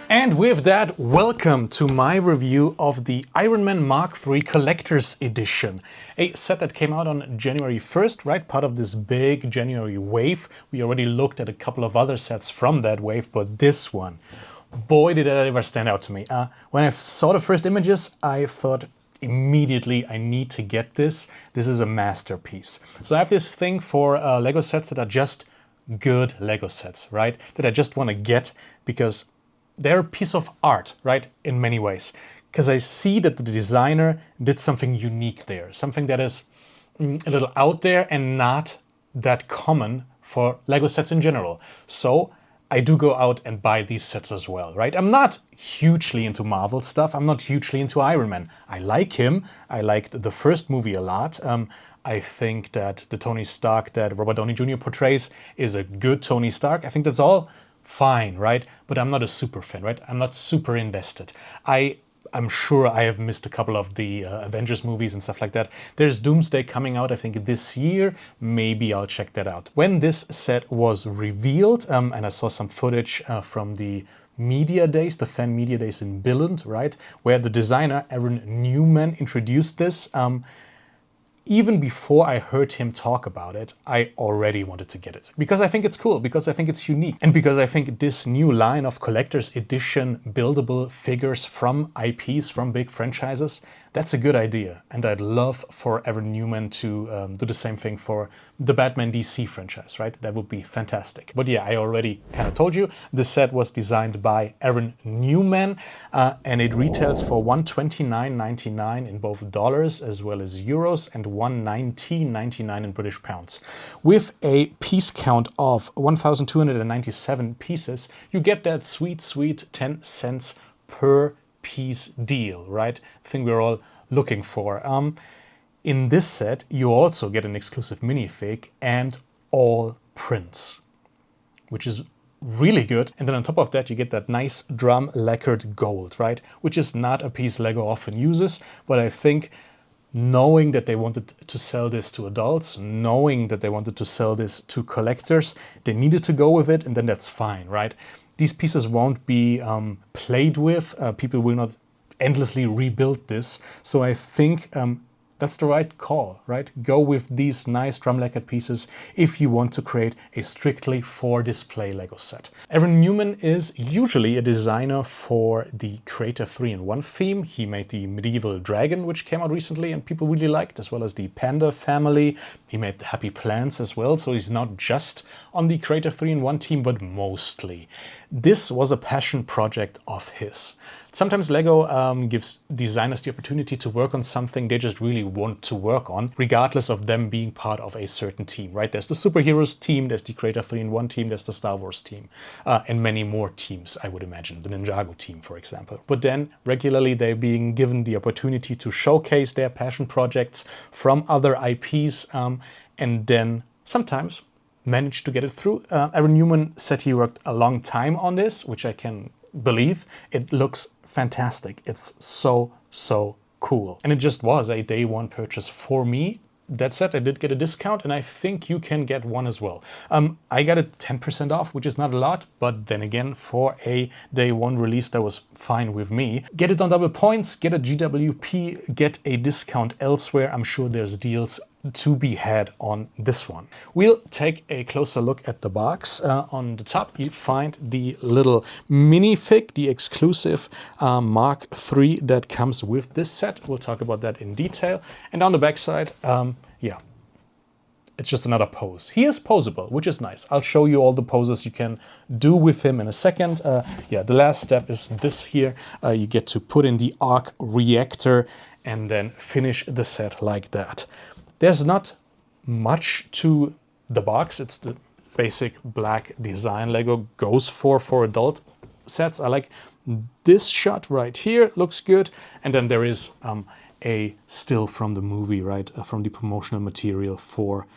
And with that, welcome to my review of the Iron Man Mark III Collector's Edition. A set that came out on January 1st, right? Part of this big January wave. We already looked at a couple of other sets from that wave, but this one, boy, did that ever stand out to me. When I saw the first images, I thought immediately I need to get this. This is a masterpiece. So I have this thing for Lego sets that are just good Lego sets, right? That I just want to get because they're a piece of art, right, in many ways. Because I see that the designer did something unique there, something that is a little out there and not that common for Lego sets in general. So I do go out and buy these sets as well, right? I'm not hugely into Marvel stuff. I'm not hugely into Iron Man. I like him. I liked the first movie a lot. I think that the Tony Stark that Robert Downey Jr. portrays is a good Tony Stark. I think that's all fine, right? But I'm not a super fan, right? I'm not super invested. I'm sure I have missed a couple of the Avengers movies and stuff like that. There's Doomsday coming out, I think, this year. Maybe I'll check that out. When this set was revealed, and I saw some footage from the media days, the fan media days in Billund, right? Where the designer, Aaron Newman, introduced this. Even before I heard him talk about it, I already wanted to get it. Because I think it's cool, because I think it's unique. And because I think this new line of collector's edition buildable figures from IPs, from big franchises, that's a good idea. And I'd love for Aaron Newman to do the same thing for the Batman DC franchise, right? That would be fantastic. But yeah, I already kind of told you, this set was designed by Aaron Newman and it retails for $129.99 in both dollars as well as euros and $119.99 in British pounds. With a piece count of 1,297 pieces, you get that sweet 10 cents per piece deal, right? Thing we're all looking for. In this set, you also get an exclusive minifig and all prints, which is really good. And then on top of that, you get that nice drum-lacquered gold, right? Which is not a piece Lego often uses, but I think knowing that they wanted to sell this to adults, knowing that they wanted to sell this to collectors, they needed to go with it, and then that's fine, right? These pieces won't be played with. People will not endlessly rebuild this. So I think that's the right call, right? Go with these nice drum-lacquered pieces if you want to create a strictly for display Lego set. Aaron Newman is usually a designer for the Creator 3-in-1 theme. He made the medieval dragon, which came out recently and people really liked, as well as the panda family. He made the happy plants as well, so he's not just on the Creator 3-in-1 team, but mostly. This was a passion project of his. Sometimes Lego gives designers the opportunity to work on something they just really want to work on, regardless of them being part of a certain team, right? There's the superheroes team, there's the Creator 3-in-1 team, there's the Star Wars team, and many more teams, I would imagine, the Ninjago team, for example. But then regularly they're being given the opportunity to showcase their passion projects from other IPs, and then sometimes managed to get it through. Aaron Newman said he worked a long time on this, which I can believe. It looks fantastic. It's so cool. And it just was a day one purchase for me. That said, I did get a discount, and I think you can get one as well. I got it 10% off, which is not a lot, but then again, for a day one release, that was fine with me. Get it on double points, get a GWP, get a discount elsewhere. I'm sure there's deals to be had on this one. We'll take a closer look at the box. On the top, you find the little minifig, the exclusive Mark III that comes with this set. We'll talk about that in detail. And on the back side, yeah, it's just another pose. He is posable, which is nice. I'll show you all the poses you can do with him in a second. Yeah, the last step is this here. You get to put in the arc reactor and then finish the set like that. There's not much to the box. It's the basic black design Lego goes for adult sets. I like this shot right here, looks good. And then there is a still from the movie, right, from the promotional material for,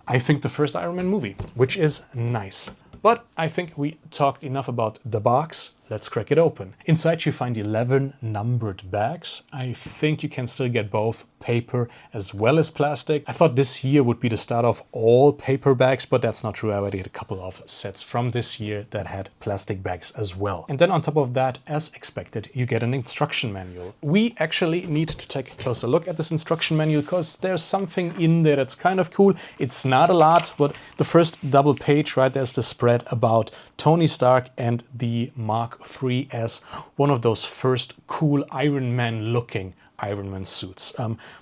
I think, the first Iron Man movie, which is nice. But I think we talked enough about the box. Let's crack it open. Inside you find 11 numbered bags. I think you can still get both paper as well as plastic. I thought this year would be the start of all paper bags, but that's not true. I already had a couple of sets from this year that had plastic bags as well. And then on top of that, as expected, you get an instruction manual. We actually need to take a closer look at this instruction manual because there's something in there that's kind of cool. It's not a lot, but the first double page, right, there's the spread about Tony Stark and the Mark III as one of those first cool Iron Man looking Iron Man suits.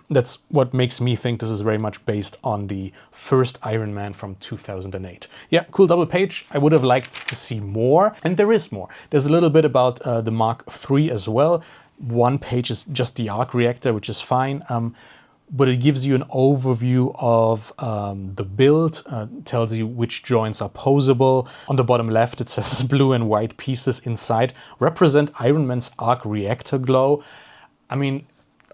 That's what makes me think this is very much based on the first Iron Man from 2008. Yeah, cool double page. I would have liked to see more, and there is more. There's a little bit about the Mark III as well. One page is just the arc reactor, which is fine. But it gives you an overview of the build, tells you which joints are posable. On the bottom left, it says blue and white pieces inside represent Iron Man's arc reactor glow. I mean,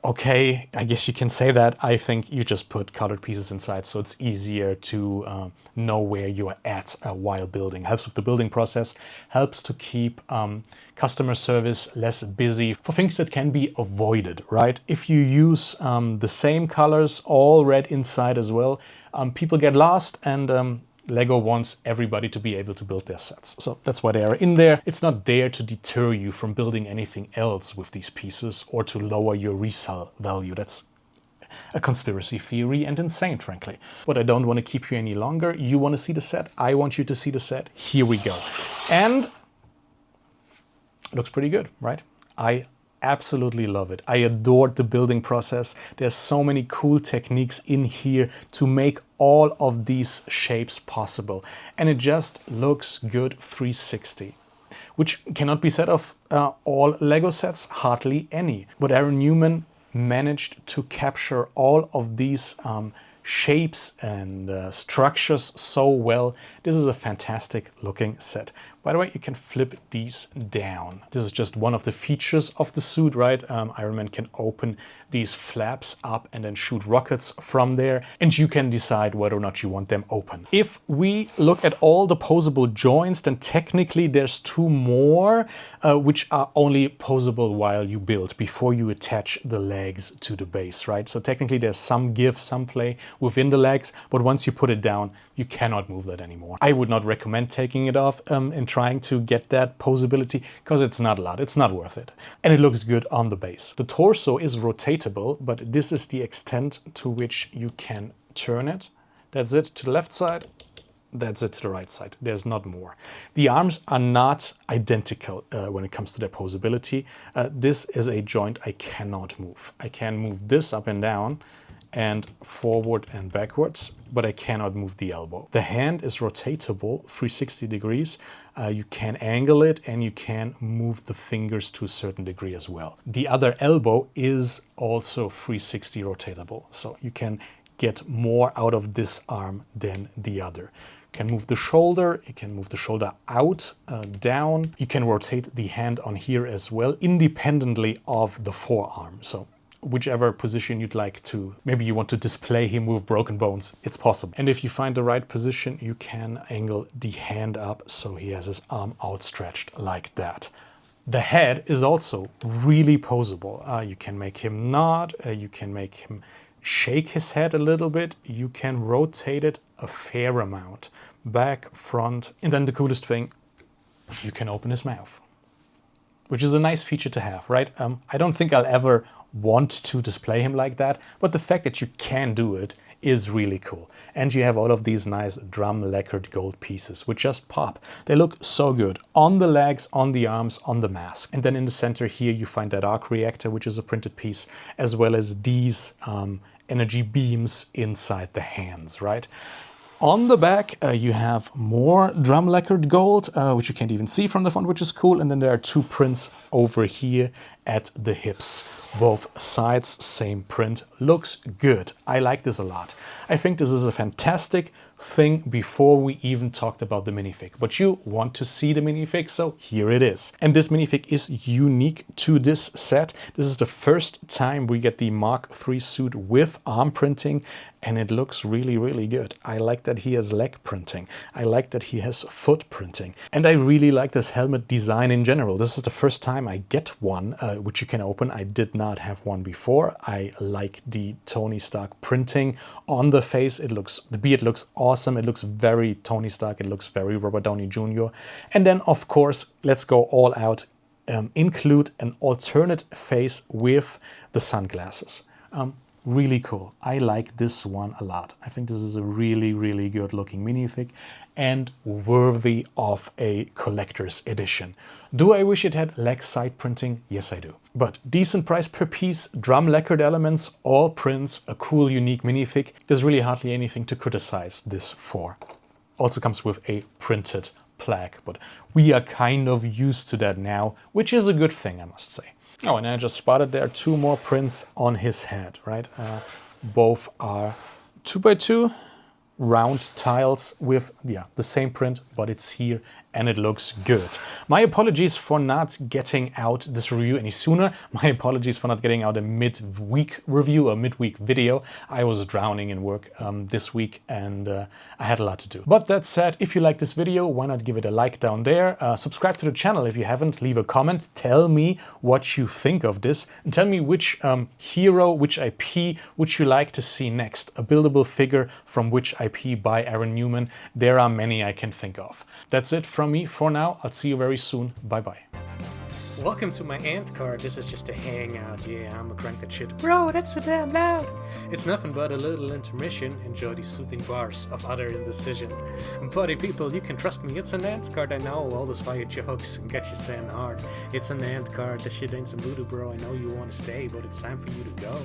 okay, I guess you can say that. I think you just put colored pieces inside, so it's easier to know where you are at while building. Helps with the building process, helps to keep customer service less busy for things that can be avoided, right? If you use the same colors, all red inside as well, people get lost, and Lego wants everybody to be able to build their sets. So that's why they are in there. It's not there to deter you from building anything else with these pieces or to lower your resale value. That's a conspiracy theory and insane, frankly. But I don't want to keep you any longer. You want to see the set? I want you to see the set. Here we go. And it looks pretty good, right? I absolutely love it. I adored the building process. There's so many cool techniques in here to make all of these shapes possible. And it just looks good 360, which cannot be said of all Lego sets, hardly any. But Aaron Newman managed to capture all of these shapes and structures so well. This is a fantastic looking set. By the way, you can flip these down. This is just one of the features of the suit, right? Iron Man can open these flaps up and then shoot rockets from there, and you can decide whether or not you want them open. If we look at all the posable joints, then technically there's two more which are only posable while you build, before you attach the legs to the base, right? So technically there's some give, some play within the legs, but once you put it down, you cannot move that anymore. I would not recommend taking it off and trying to get that poseability, because it's not a lot, it's not worth it. And it looks good on the base. The torso is rotatable, but this is the extent to which you can turn it. That's it to the left side, that's it to the right side. There's not more. The arms are not identical when it comes to their posability. This is a joint I cannot move. I can move this up and down and forward and backwards, but I cannot move the elbow. The hand is rotatable 360 degrees. You can angle it and you can move the fingers to a certain degree as well. The other elbow is also 360 rotatable, so you can get more out of this arm than the other. You can move the shoulder, you can move the shoulder out, down. You can rotate the hand on here as well, independently of the forearm. So whichever position you'd like to, maybe you want to display him with broken bones, it's possible. And if you find the right position, you can angle the hand up so he has his arm outstretched like that. The head is also really posable. You can make him nod, you can make him shake his head a little bit, you can rotate it a fair amount, back, front, and then the coolest thing, you can open his mouth, which is a nice feature to have, right? I don't think I'll ever want to display him like that, but the fact that you can do it is really cool. And you have all of these nice drum-lacquered gold pieces which just pop. They look so good on the legs, on the arms, on the mask. And then in the center here you find that arc reactor, which is a printed piece, as well as these energy beams inside the hands, right? On the back, you have more drum-lacquered gold, which you can't even see from the front, which is cool. And then there are two prints over here at the hips. Both sides, same print. Looks good. I like this a lot. I think this is a fantastic thing before we even talked about the minifig. But you want to see the minifig, so here it is. And this minifig is unique to this set. This is the first time we get the Mark III suit with arm printing, and it looks really, really good. I like that he has leg printing. I like that he has foot printing. And I really like this helmet design in general. This is the first time I get one, which you can open. I did not have one before. I like the Tony Stark printing on the face. The beard looks awesome. It looks very Tony Stark. It looks very Robert Downey Jr. And then, of course, let's go all out. Include an alternate face with the sunglasses. Really cool. I like this one a lot. I think this is a really, really good looking minifig and worthy of a collector's edition. Do I wish it had leg side printing? Yes, I do. But decent price per piece, drum-lacquered elements, all prints, a cool, unique minifig. There's really hardly anything to criticize this for. Also comes with a printed plaque, but we are kind of used to that now, which is a good thing, I must say. Oh, and I just spotted there 2 more prints on his head, right? Both are 2x2 round tiles with, the same print, but it's here and it looks good. My apologies for not getting out this review any sooner. My apologies for not getting out a mid-week review, a mid-week video. I was drowning in work this week and I had a lot to do. But that said, if you like this video, why not give it a like down there? Subscribe to the channel if you haven't. Leave a comment. Tell me what you think of this. And tell me which hero, which IP would you like to see next. A buildable figure from which IP by Aaron Newman. There are many I can think of. That's it from me for now. I'll see you very soon. Bye bye. Welcome to my ant card. This is just a hangout. Yeah, I'm a crank that shit. Bro, that's so damn loud. It's nothing but a little intermission. Enjoy these soothing bars of utter indecision. Buddy people, you can trust me. It's an ant card. I know all those fire jokes and get you saying hard. It's an ant card. This shit ain't some voodoo, bro. I know you want to stay, but it's time for you to go.